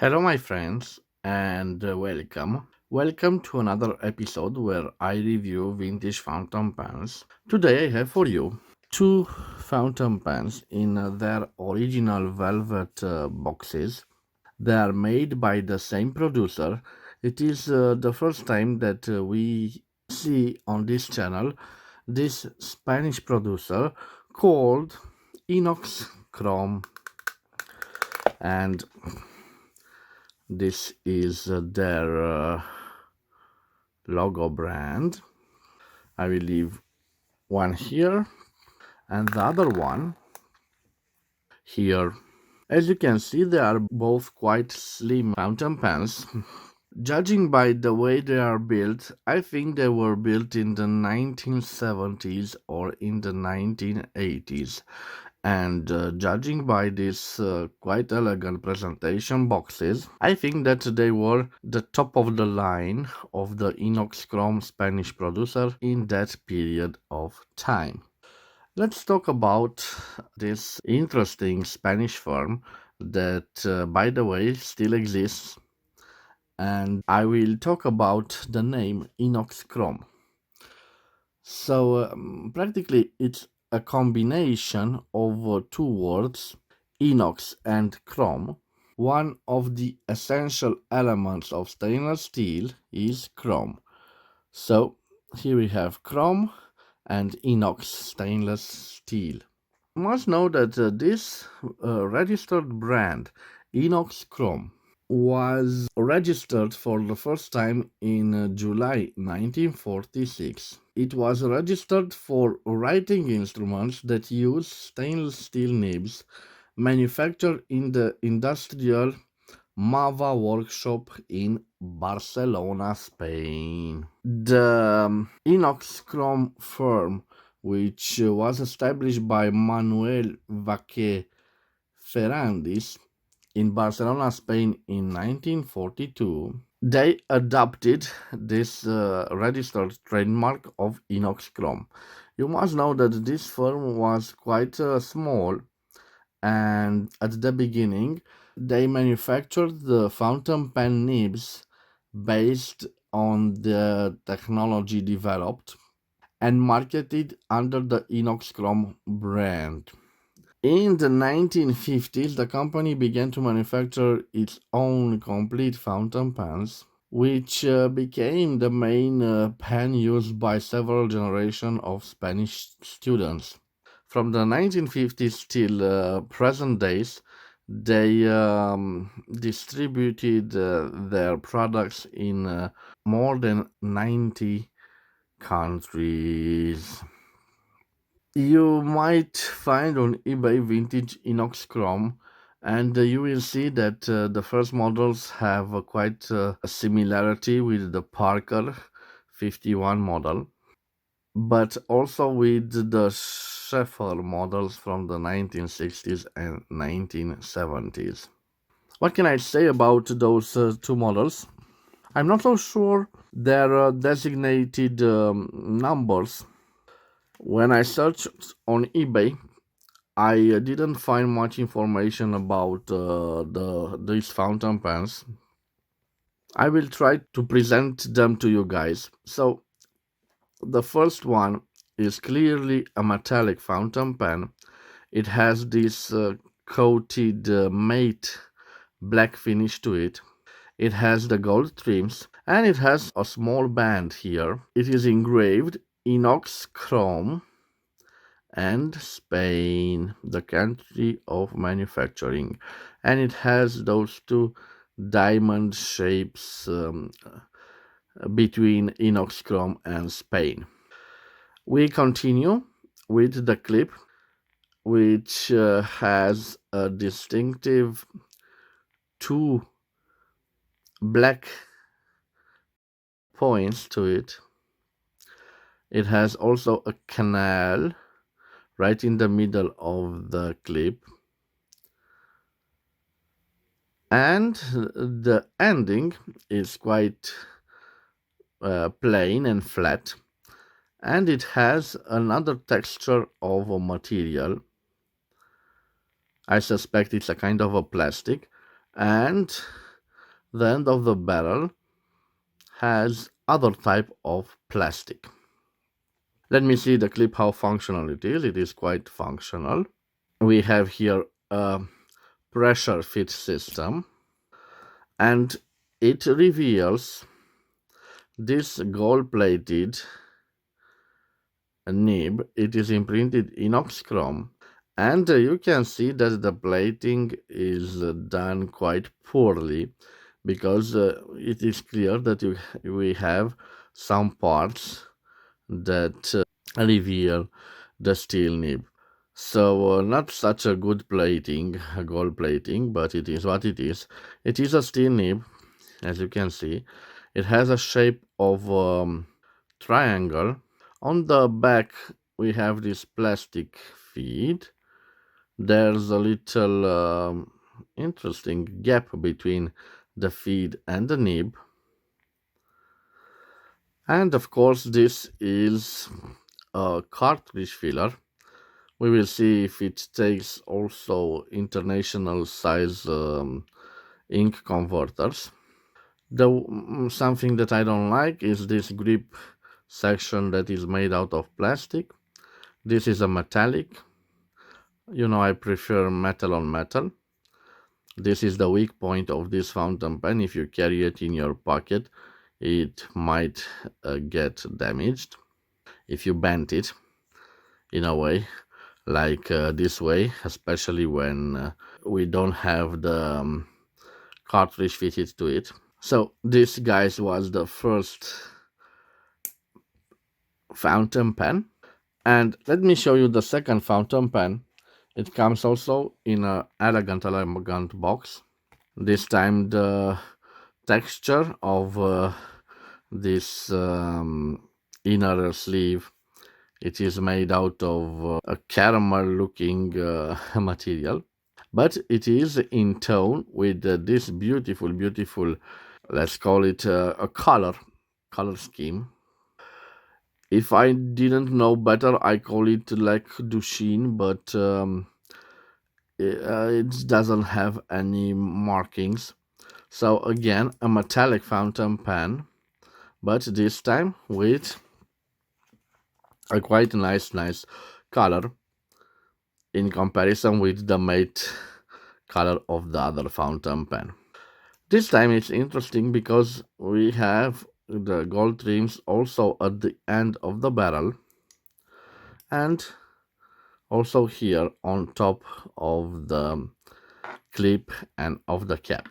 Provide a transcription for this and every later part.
Hello, my friends, and welcome. Welcome to another episode where I review vintage fountain pens. Today, I have for you two fountain pens in their original velvet boxes. They are made by the same producer. It is the first time that we see on this channel this Spanish producer called Inoxcrom, and this is their logo brand. I will leave one here and the other one here. As you can see, they are both quite slim fountain pens. Judging by the way they are built, I think they were built in the 1970s or in the 1980s. And judging by these quite elegant presentation boxes, I think that they were the top of the line of the Inoxcrom Spanish producer in that period of time. Let's talk about this interesting Spanish firm that, by the way, still exists, and I will talk about the name Inoxcrom. Practically, it's a combination of two words, inox and chrome. One of the essential elements of stainless steel is chrome. So, here we have chrome and inox stainless steel. You must know that this registered brand, Inox Chrome, was registered for the first time in July 1946. It was registered for writing instruments that use stainless steel nibs manufactured in the industrial Mava workshop in Barcelona, Spain. The Inox Chrome firm, which was established by Manuel Vaque Ferrandis in Barcelona, Spain in 1942, they adopted this registered trademark of Inox Chrome. You must know that this firm was quite small, and at the beginning they manufactured the fountain pen nibs based on the technology developed and marketed under the Inoxcrom brand. In the 1950s, the company began to manufacture its own complete fountain pens, which became the main pen used by several generations of Spanish students. From the 1950s till present days, they distributed their products in more than 90 countries. You might find on eBay vintage Inox Chrome, and you will see that the first models have quite a similarity with the Parker 51 model, but also with the Sheffer models from the 1960s and 1970s. What can I say about those two models? I'm not so sure their designated numbers. When I searched on eBay, I didn't find much information about these fountain pens. I will try to present them to you guys. So the first one is clearly a metallic fountain pen. It has this coated matte black finish to it. It has the gold trims and it has a small band here. It is engraved inox chrome and Spain, the country of manufacturing, and it has those two diamond shapes between Inoxcrom and Spain. We continue with the clip, which has a distinctive two black points to it. It has also a canal right in the middle of the clip, and the ending is quite plain and flat, and it has another texture of a material. I suspect it's a kind of a plastic, and The end of the barrel has other type of plastic. Let me see the clip how functional it is. It is quite functional. We have here a pressure fit system, and it reveals this gold plated nib. It is imprinted Inoxcrom, and you can see that the plating is done quite poorly, because it is clear that we have some parts that reveal the steel nib. So not such a good plating, gold plating, but it is what it is. It is a steel nib, as you can see. It has a shape of triangle. On the back we have this plastic feed. There's a little interesting gap between the feed and the nib. And of course this is a cartridge filler. We will see if it takes also international size ink converters. Something that I don't like is this grip section that is made out of plastic. This is a metallic. You know, I prefer metal on metal. This is the weak point of this fountain pen. If you carry it in your pocket, it might get damaged if you bend it in a way like this way, especially when we don't have the cartridge fitted to it. So this, guys, was the first fountain pen, and let me show you the second fountain pen. It comes also in a elegant box. This time the texture of this inner sleeve, it is made out of a caramel looking material, but it is in tone with this beautiful, let's call it a color scheme. If I didn't know better, I call it like Dushin, but it doesn't have any markings. So again, a metallic fountain pen, but this time with a quite nice color in comparison with the matte color of the other fountain pen. This time it's interesting because we have the gold trims also at the end of the barrel, and also here on top of the clip and of the cap.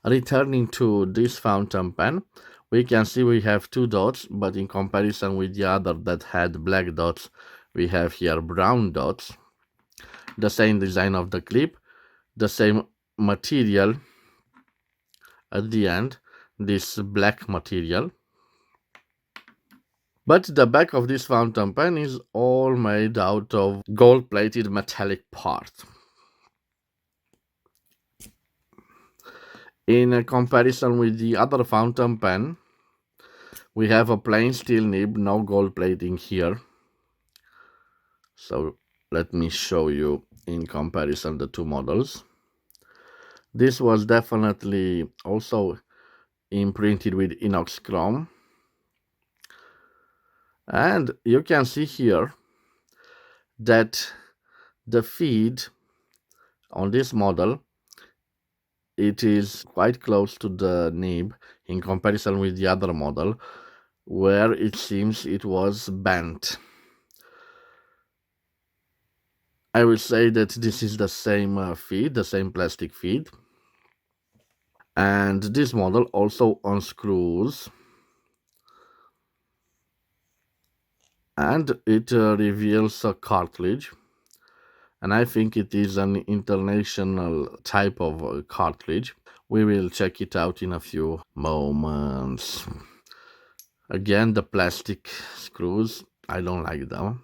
Returning to this fountain pen, we can see we have two dots, but in comparison with the other that had black dots, we have here brown dots. The same design of the clip, the same material at the end, this black material. But the back of this fountain pen is all made out of gold-plated metallic part. In comparison with the other fountain pen, we have a plain steel nib, no gold plating here. So let me show you in comparison the two models. This was definitely also imprinted with Inoxcrom. And you can see here that the feed on this model, it is quite close to the nib in comparison with the other model, where it seems it was bent. I will say that this is the same feed, the same plastic feed, and this model also unscrews, and it reveals a cartridge, and I think it is an international type of cartridge. We will check it out in a few moments. Again, the plastic screws, I don't like them,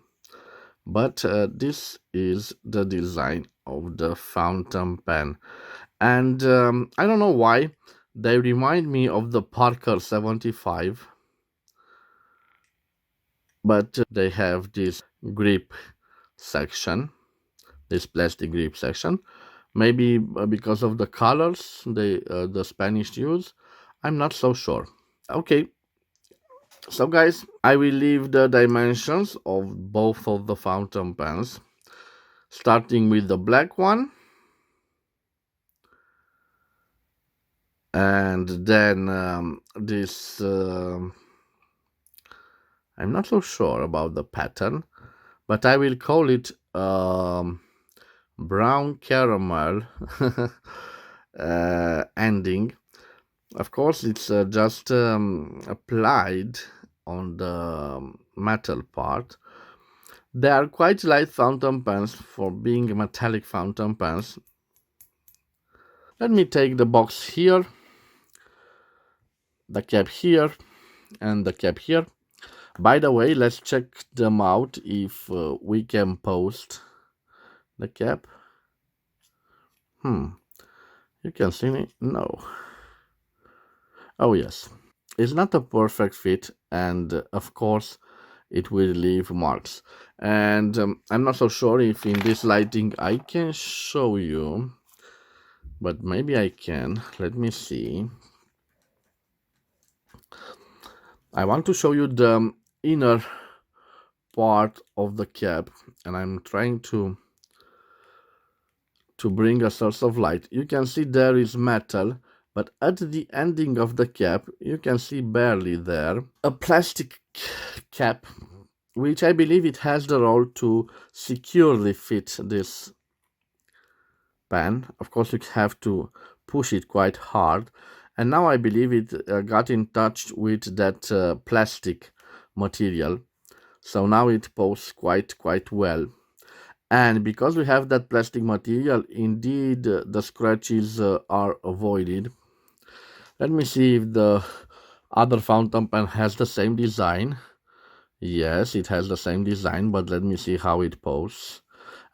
but this is the design of the fountain pen, and I don't know why they remind me of the Parker 75, but they have this grip section, this plastic grip section, Maybe because of the colors the Spanish use. I'm not so sure. Okay, so guys, I will leave the dimensions of both of the fountain pens, starting with the black one, and then this. I'm not so sure about the pattern, but I will call it brown caramel ending. Of course, it's just applied on the metal part. They are quite light fountain pens for being metallic fountain pens. Let me take the box here, the cap here, and the cap here. By the way, let's check them out if we can post the cap. You can see me? No. Oh yes. It's not a perfect fit, and of course it will leave marks. And I'm not so sure if in this lighting I can show you, but maybe I can. Let me see. I want to show you the inner part of the cap, and I'm trying to bring a source of light. You can see there is metal, but at the ending of the cap you can see barely there a plastic cap, which I believe it has the role to securely fit this pen. Of course you have to push it quite hard, and now I believe it got in touch with that plastic material, so now it poses quite well. And because we have that plastic material, indeed the scratches are avoided. Let me see if the other fountain pen has the same design. Yes, it has the same design, but let me see how it poses.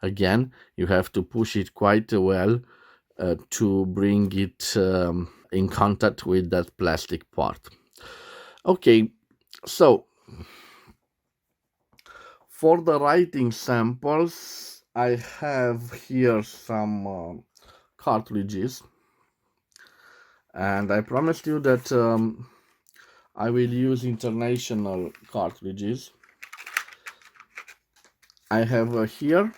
Again, you have to push it quite well to bring it in contact with that plastic part. Okay, so for the writing samples, I have here some cartridges, and I promised you that I will use international cartridges. I have here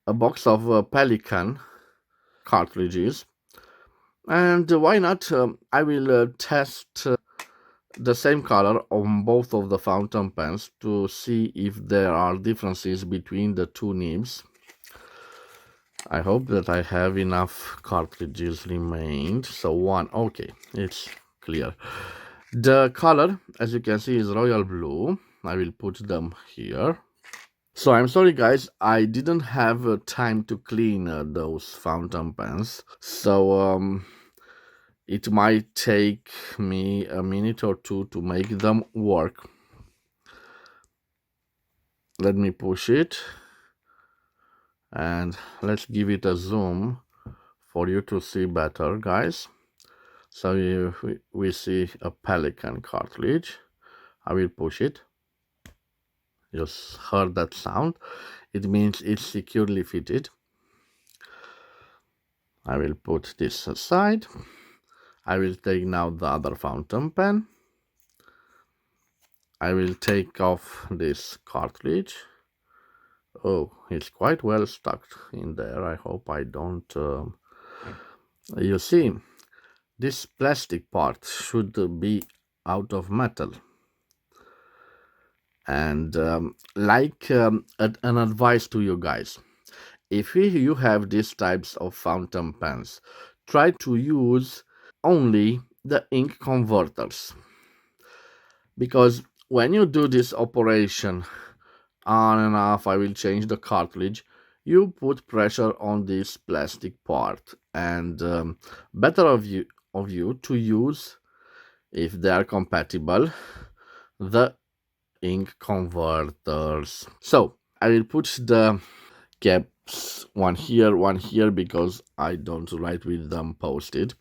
a box of Pelican cartridges, and why not? I will test the same color on both of the fountain pens to see if there are differences between the two nibs. I hope that I have enough cartridges remained. So one, okay, it's clear. The color, as you can see, is royal blue. I will put them here. So I'm sorry guys, I didn't have time to clean those fountain pens. So it might take me a minute or two to make them work. Let me push it and let's give it a zoom for you to see better, guys. So we see a Pelican cartridge. I will push it. Just heard that sound. It means it's securely fitted. I will put this aside. I will take now the other fountain pen. I will take off this cartridge. Oh, it's quite well stuck in there. I hope I don't... You see, this plastic part should be out of metal. And an advice to you guys, if you have these types of fountain pens, try to use only the ink converters, because when you do this operation on and off, I will change the cartridge, you put pressure on this plastic part, and better of you to use, if they are compatible, the ink converters. So I will put the caps one here because I don't write with them posted.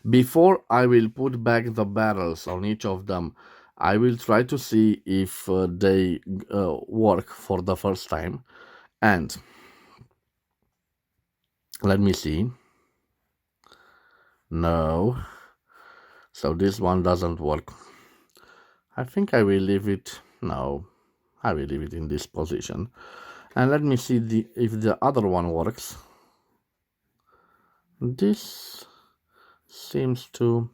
Before I will put back the barrels on each of them, I will try to see if they work for the first time. And Let me see. No. So this one doesn't work. I think I will leave it. No, I will leave it in this position. And let me see if the other one works. This seems to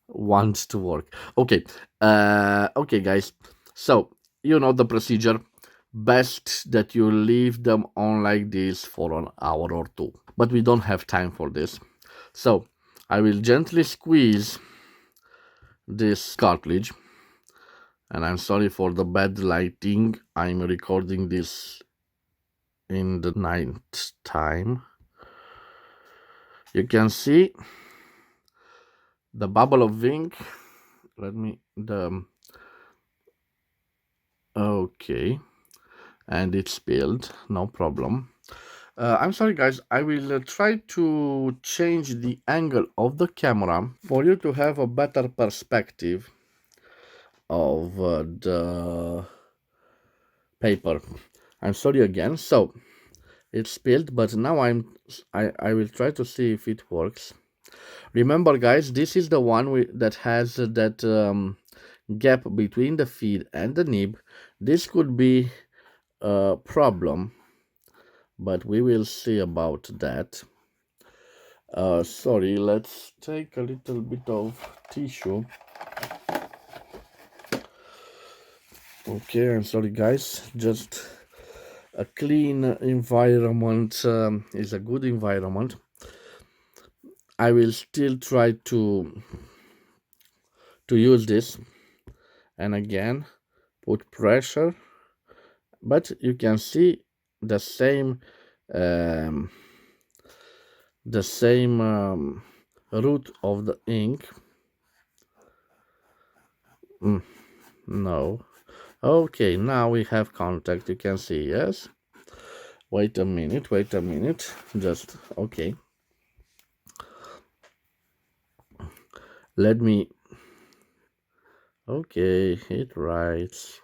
want to work. Okay. Okay, guys. So you know the procedure. Best that you leave them on like this for an hour or two. But we don't have time for this. So I will gently squeeze this cartridge. And I'm sorry for the bad lighting. I'm recording this in the night time. You can see the bubble of ink. Let me okay, and it's spilled. No problem. I'm sorry, guys. I will try to change the angle of the camera for you to have a better perspective of the paper. I'm sorry again. So it's spilled, but now I will try to see if it works. Remember, guys, this is the one that has that gap between the feed and the nib. This could be a problem, but we will see about that. Sorry, let's take a little bit of tissue. Okay, I'm sorry, guys. Just a clean environment is a good environment. I will still try to use this, and again put pressure, but you can see the same um, root of the ink. No. Okay, now we have contact. You can see. Yes, wait a minute, just okay, let me. Okay, it writes.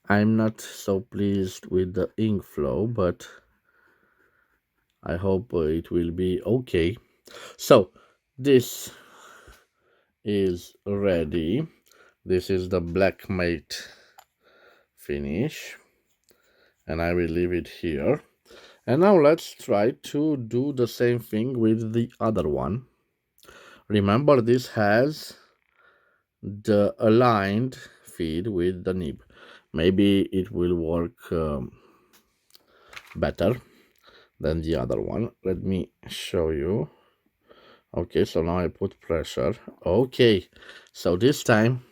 I'm not so pleased with the ink flow, but I hope it will be okay. So this is ready. This is the black matte finish, and I will leave it here. And now let's try to do the same thing with the other one. Remember, this has the aligned feed with the nib. Maybe it will work better than the other one. Let me show you. Okay, so now I put pressure. Okay, so this time,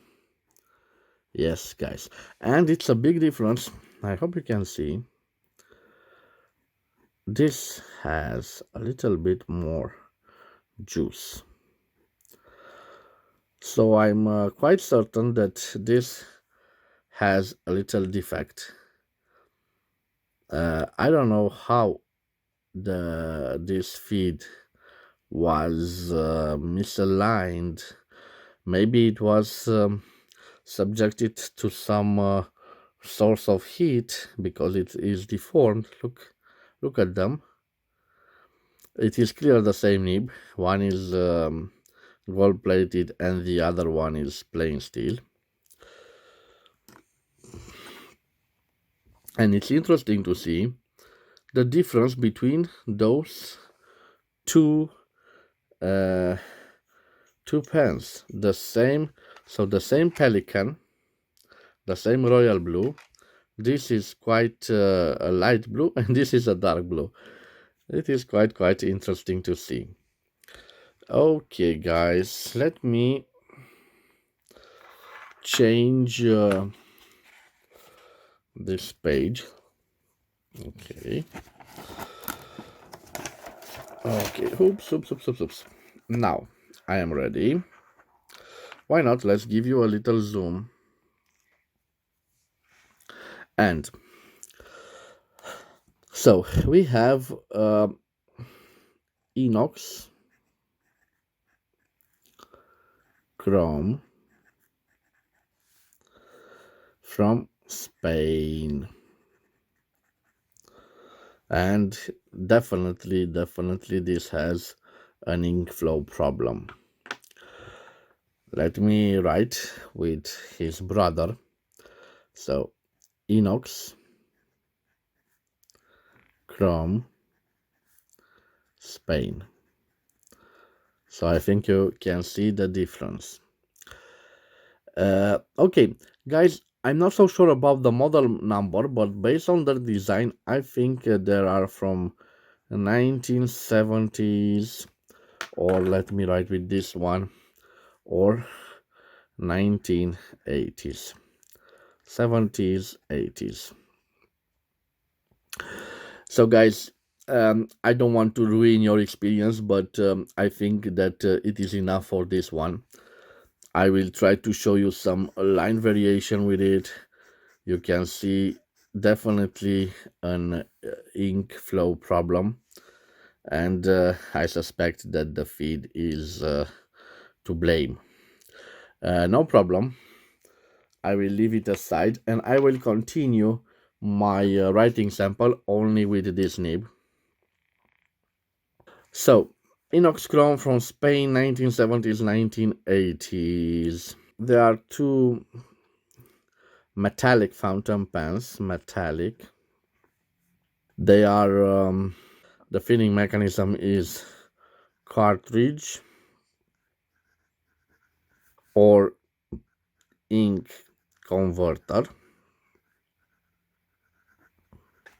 yes, guys, and it's a big difference. I hope you can see. This has a little bit more juice. So I'm quite certain that this has a little defect. I don't know how this feed was misaligned. Maybe it was subjected to some source of heat because it is deformed. Look at them. It is clear the same nib. One is gold plated and the other one is plain steel. And it's interesting to see the difference between those two pens. The same pelican, the same royal blue. This is quite a light blue, and this is a dark blue. It is quite interesting to see. Okay, guys, let me change this page. Okay. Oops. Now I am ready. Why not? Let's give you a little zoom. And so we have Inoxcrom from Spain. And definitely this has an ink flow problem. Let me write with his brother. So Inox, Chrome, Spain. So I think you can see the difference. Okay, guys, I'm not so sure about the model number, but based on the design, I think there are from 1970s, or let me write with this one, or 1980s, 70s, 80s. So, guys, I don't want to ruin your experience, but I think that it is enough for this one. I will try to show you some line variation with it. You can see definitely an ink flow problem, and I suspect that the feed is to blame. No problem. I will leave it aside and I will continue my writing sample only with this nib. So, Inoxcrom from Spain, 1970s, 1980s. There are two metallic fountain pens, metallic. They are, the feeding mechanism is cartridge or ink converter.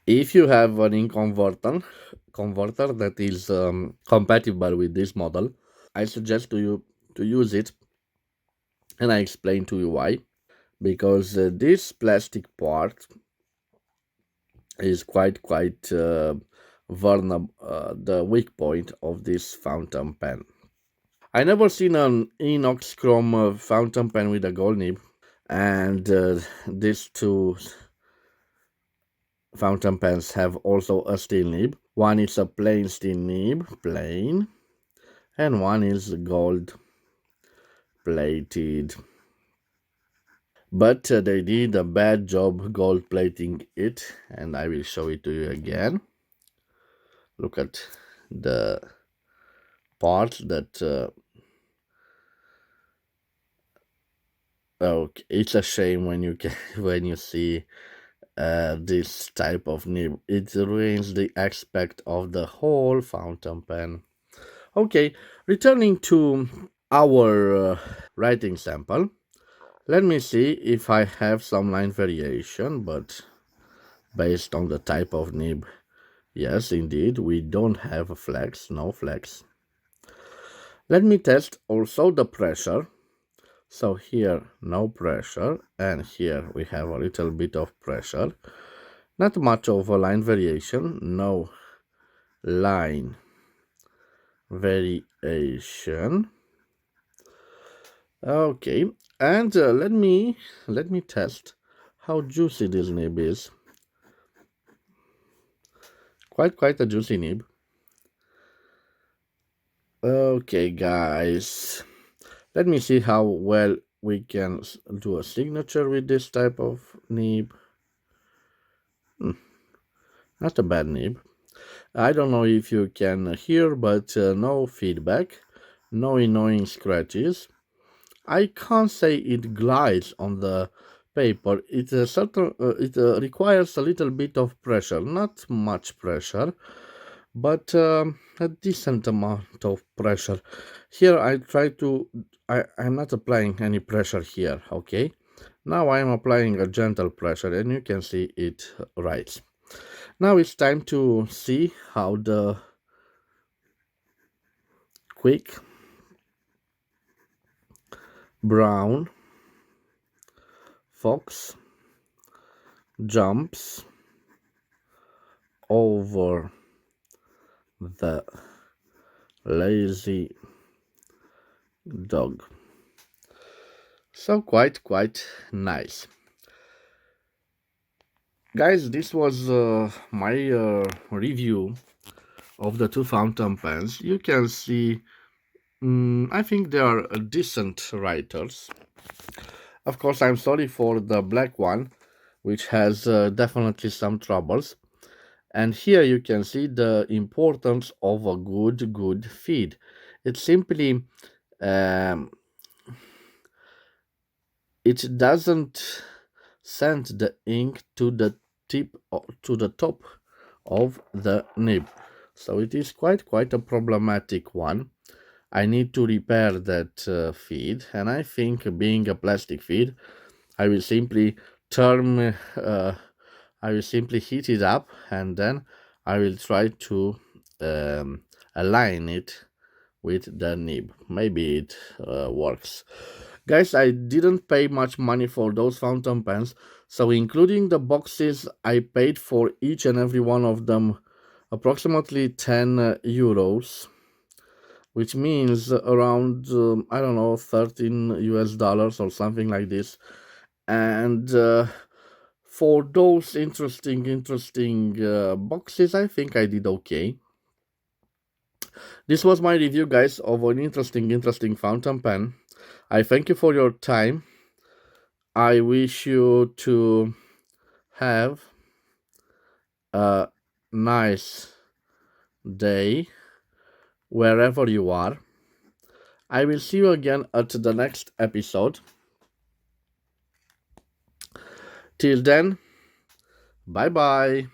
If you have an ink converter that is compatible with this model, I suggest to you to use it, and I explain to you why. Because this plastic part is quite vulnerable, the weak point of this fountain pen. I never seen an Inoxcrom fountain pen with a gold nib, and these two fountain pens have also a steel nib. One is a plain steel nib, plain, and one is gold plated. But they did a bad job gold plating it, and I will show it to you again. Look at the parts that okay, it's a shame when you can when you see this type of nib. It ruins the aspect of the whole fountain pen. Okay, returning to our writing sample. Let me see if I have some line variation, but based on the type of nib, yes, indeed, we don't have a flex, no flex. Let me test also the pressure. So here, no pressure, and here we have a little bit of pressure. Not much of a line variation, no line variation. Okay, and let me test how juicy this nib is. Quite a juicy nib. Okay, guys, let me see how well we can do a signature with this type of nib. Not a bad nib. I don't know if you can hear, but no feedback, no annoying scratches. I can't say it glides on the paper. It requires a little bit of pressure, not much pressure, but a decent amount of pressure. Here I'm not applying any pressure here, okay? Now I'm applying a gentle pressure and you can see it writes. Now it's time to see how the quick brown fox jumps over the lazy dog. So quite nice. Guys, this was my review of the two fountain pens. You can see, I think they are decent writers. Of course, I'm sorry for the black one, which has definitely some troubles. And here you can see the importance of a good feed. It simply um, it doesn't send the ink to the to the top of the nib, so it is quite a problematic one. I need to repair that feed, and I think, being a plastic feed, I will simply turn I will simply heat it up, and then I will try to align it with the nib. Maybe it works. Guys, I didn't pay much money for those fountain pens, so including the boxes, I paid for each and every one of them approximately 10 euros, which means around, I don't know, 13 US dollars or something like this. And for those interesting boxes, I think I did okay. This was my review, guys, of an interesting fountain pen. I thank you for your time. I wish you to have a nice day wherever you are. I will see you again at the next episode. Till then, bye bye.